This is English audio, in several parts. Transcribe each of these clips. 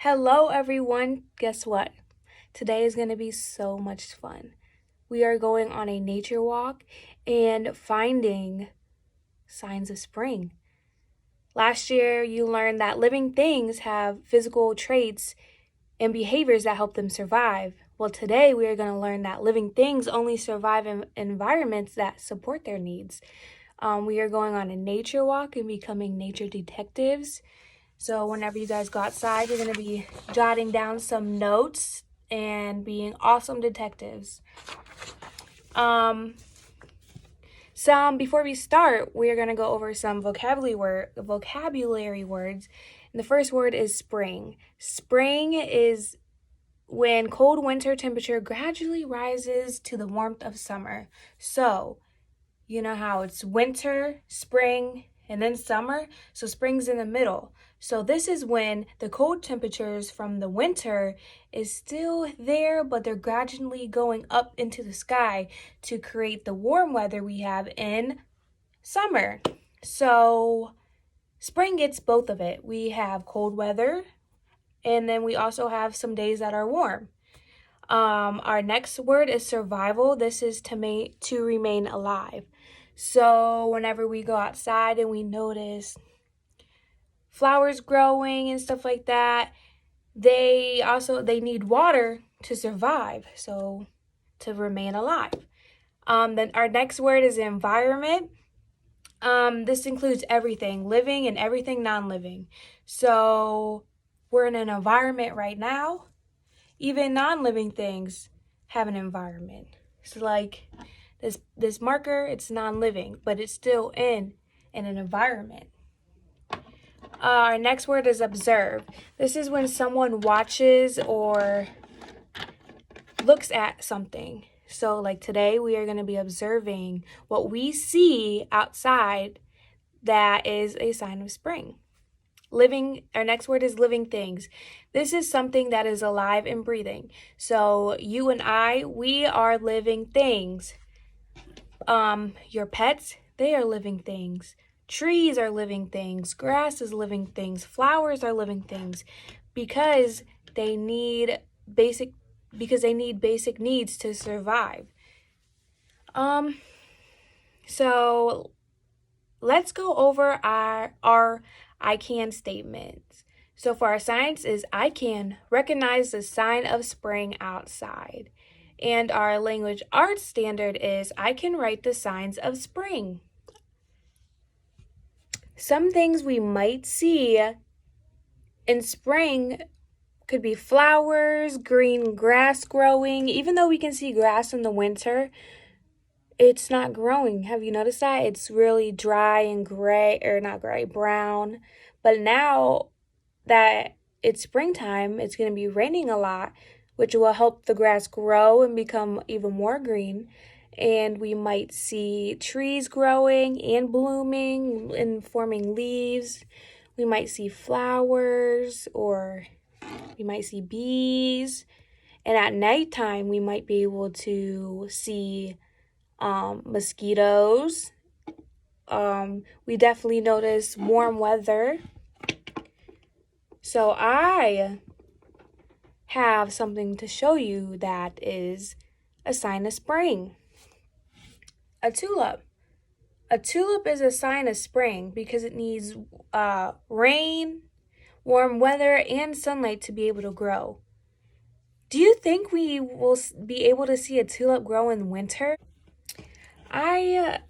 Hello, everyone. Guess what? Today is going to be so much fun. We are going on a nature walk and finding signs of spring. Last year, you learned that living things have physical traits and behaviors that help them survive. Well, today we are going to learn that living things only survive in environments that support their needs. We are going on a nature walk and becoming nature detectives. So whenever you guys go outside, you're going to be jotting down some notes and being awesome detectives. Before we start, we are going to go over some vocabulary words. And the first word is spring. Spring is when cold winter temperature gradually rises to the warmth of summer. So, you know how it's winter, spring, and then summer? So spring's in the middle. So this is when the cold temperatures from the winter is still there, but they're gradually going up into the sky to create the warm weather we have in summer. So spring gets both of it. We have cold weather, and then we also have some days that are warm. Our next word is survival. This is to remain alive. So whenever we go outside and we notice flowers growing and stuff like that, they need water to survive, so to remain alive. Then our next word is environment. This includes everything living and everything non-living. So we're in an environment right now. Even non-living things have an environment. So like this marker, it's non-living, but it's still in an environment. Our next word is observe. This is when someone watches or looks at something. So like today, we are going to be observing what we see outside that is a sign of spring. Our next word is living things. This is something that is alive and breathing. So you and I, we are living things. Your pets, they are living things. Trees are living things. Grass is living things. Flowers are living things because they need basic needs to survive. So let's go over our I can statements. So for our science is I can recognize the sign of spring outside. And our language arts standard is I can write the signs of spring. Some things we might see in spring could be flowers, green grass growing. Even though we can see grass in the winter, it's not growing. Have you noticed that? It's really dry and gray, or not gray, brown. But now that it's springtime, it's going to be raining a lot, which will help the grass grow and become even more green. And we might see trees growing and blooming and forming leaves. We might see flowers, or we might see bees. And at nighttime, we might be able to see mosquitoes. We definitely notice warm weather. So I have something to show you that is a sign of spring. A tulip. A tulip is a sign of spring because it needs rain, warm weather, and sunlight to be able to grow. Do you think we will be able to see a tulip grow in winter? I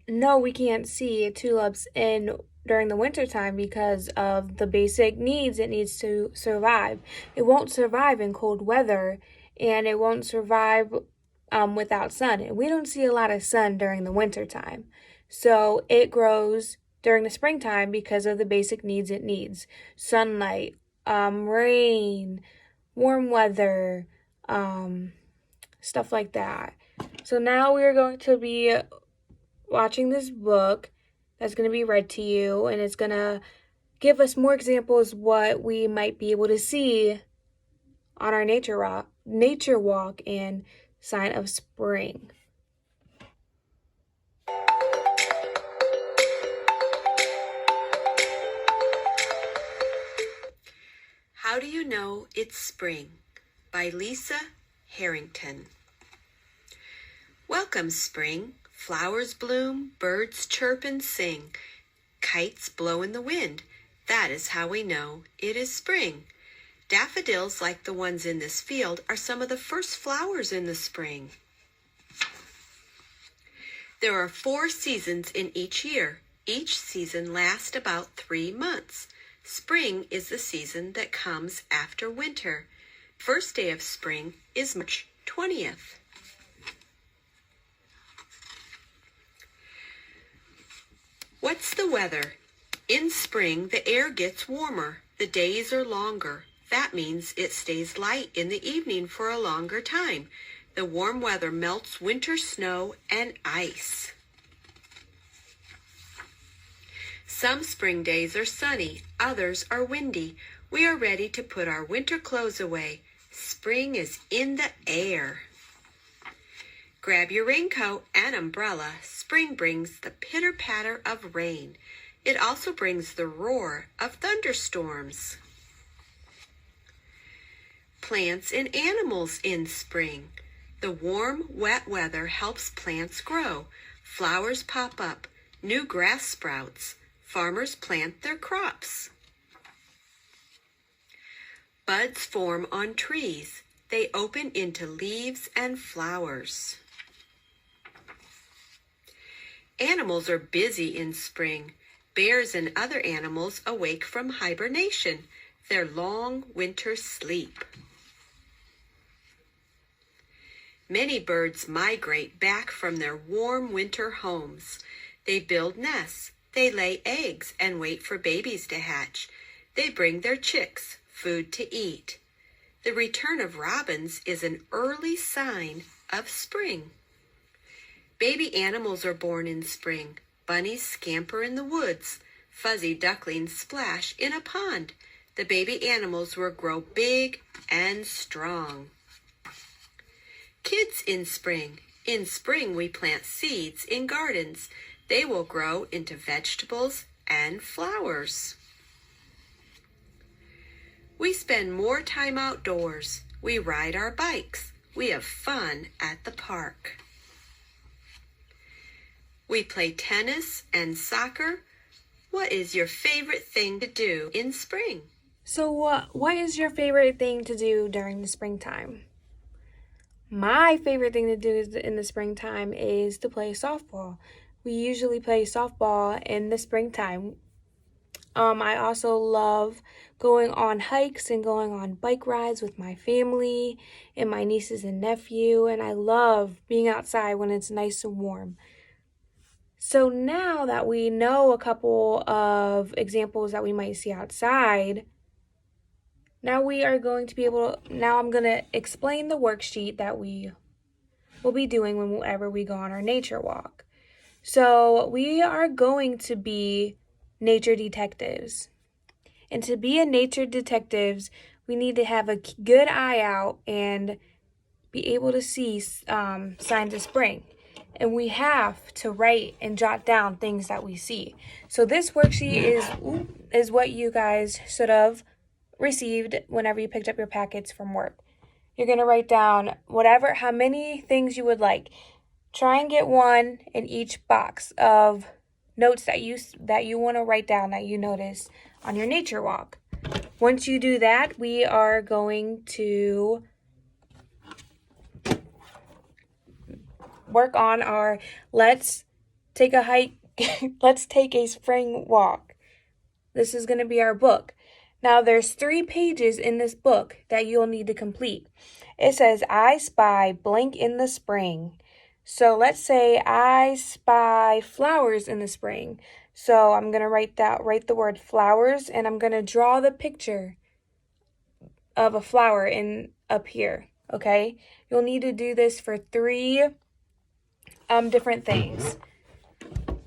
know we can't see tulips during the winter time because of the basic needs it needs to survive. It won't survive in cold weather, and it won't survive without sun. And we don't see a lot of sun during the winter time. So it grows during the springtime because of the basic needs it needs. Sunlight, rain, warm weather, stuff like that. So now we are going to be watching this book that's going to be read to you, and it's going to give us more examples what we might be able to see on our nature walk and sign of spring. How Do You Know It's Spring? By Lisa Harrington. Welcome, spring. Flowers bloom, birds chirp and sing, kites blow in the wind. That is how we know it is spring. Daffodils, like the ones in this field, are some of the first flowers in the spring. There are 4 seasons in each year. Each season lasts about 3 months. Spring is the season that comes after winter. First day of spring is March 20th. What's the weather? In spring, the air gets warmer. The days are longer. That means it stays light in the evening for a longer time. The warm weather melts winter snow and ice. Some spring days are sunny, others are windy. We are ready to put our winter clothes away. Spring is in the air. Grab your raincoat and umbrella. Spring brings the pitter-patter of rain. It also brings the roar of thunderstorms. Plants and animals in spring. The warm, wet weather helps plants grow. Flowers pop up. New grass sprouts. Farmers plant their crops. Buds form on trees. They open into leaves and flowers. Animals are busy in spring. Bears and other animals awake from hibernation, their long winter sleep. Many birds migrate back from their warm winter homes. They build nests, they lay eggs and wait for babies to hatch. They bring their chicks food to eat. The return of robins is an early sign of spring. Baby animals are born in spring. Bunnies scamper in the woods. Fuzzy ducklings splash in a pond. The baby animals will grow big and strong. Kids in spring. In spring, we plant seeds in gardens. They will grow into vegetables and flowers. We spend more time outdoors. We ride our bikes. We have fun at the park. We play tennis and soccer. What is your favorite thing to do in spring? So what is your favorite thing to do during the springtime? My favorite thing to do in the springtime is to play softball. We usually play softball in the springtime. I also love going on hikes and going on bike rides with my family and my nieces and nephew, and I love being outside when it's nice and warm. So now that we know a couple of examples that we might see outside, now I'm going to explain the worksheet that we will be doing whenever we go on our nature walk. So we are going to be nature detectives. And to be a nature detectives, we need to have a good eye out and be able to see signs of spring. And we have to write and jot down things that we see. So this worksheet is what you guys should have received whenever you picked up your packets from work. You're going to write down how many things you would like. Try and get one in each box of notes that you want to write down that you notice on your nature walk. Once you do that, we are going to work on our let's take a hike, let's take a spring walk. This is going to be our book. Now there's 3 pages in this book that you'll need to complete. It says, I spy blank in the spring. So let's say I spy flowers in the spring. So I'm going to write the word flowers, and I'm going to draw the picture of a flower up here, okay? You'll need to do this for 3 different things.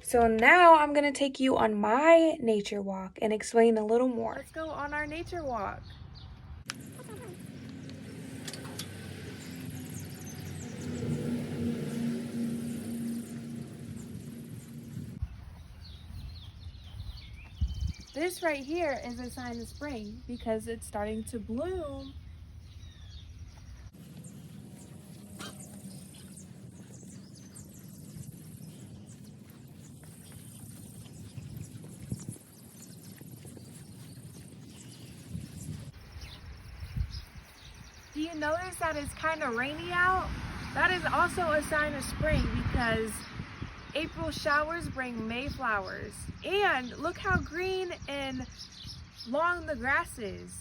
So now I'm going to take you on my nature walk and explain a little more. Let's go on our nature walk. This right here is a sign of spring because it's starting to bloom. Do you notice that it's kind of rainy out? That is also a sign of spring because April showers bring May flowers. And look how green and long the grass is.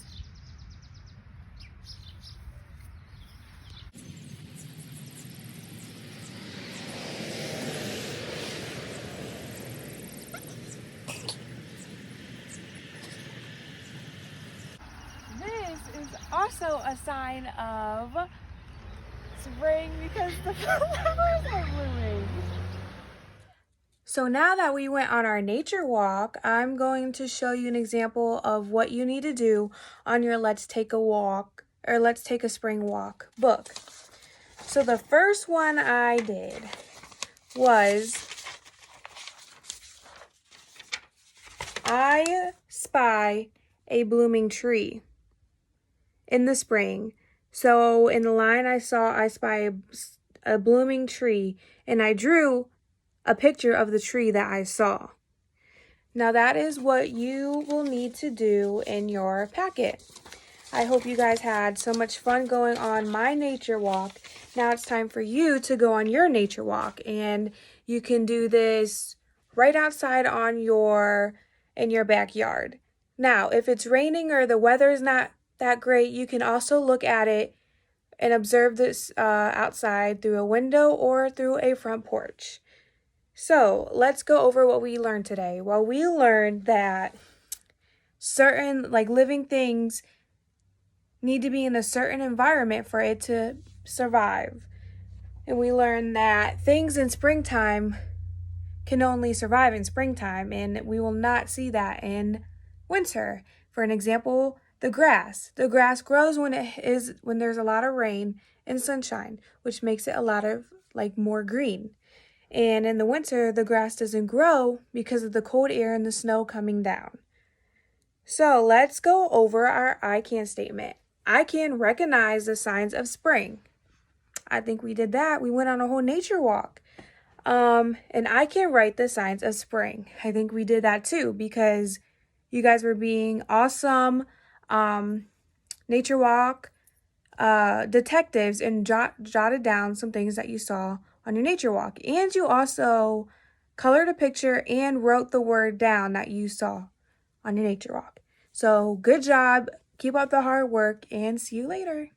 This is also a sign of spring because the flowers are blooming. So now that we went on our nature walk, I'm going to show you an example of what you need to do on your Let's Take a Walk or Let's Take a Spring Walk book. So the first one I did was I spy a blooming tree in the spring. So in the line I spy a blooming tree, and I drew a picture of the tree that I saw. Now that is what you will need to do in your packet. I hope you guys had so much fun going on my nature walk. Now it's time for you to go on your nature walk, and you can do this right outside in your backyard. Now, if it's raining or the weather is not that great, you can also look at it and observe this outside through a window or through a front porch. So let's go over what we learned today. Well, we learned that certain living things need to be in a certain environment for it to survive. And we learned that things in springtime can only survive in springtime, and we will not see that in winter. For an example, the grass. The grass grows when there's a lot of rain and sunshine, which makes it a lot of more green. And in the winter, the grass doesn't grow because of the cold air and the snow coming down. So let's go over our I can statement. I can recognize the signs of spring. I think we did that. We went on a whole nature walk. And I can write the signs of spring. I think we did that too because you guys were being awesome nature walk detectives and jotted down some things that you saw on your nature walk. And you also colored a picture and wrote the word down that you saw on your nature walk. So good job. Keep up the hard work and see you later.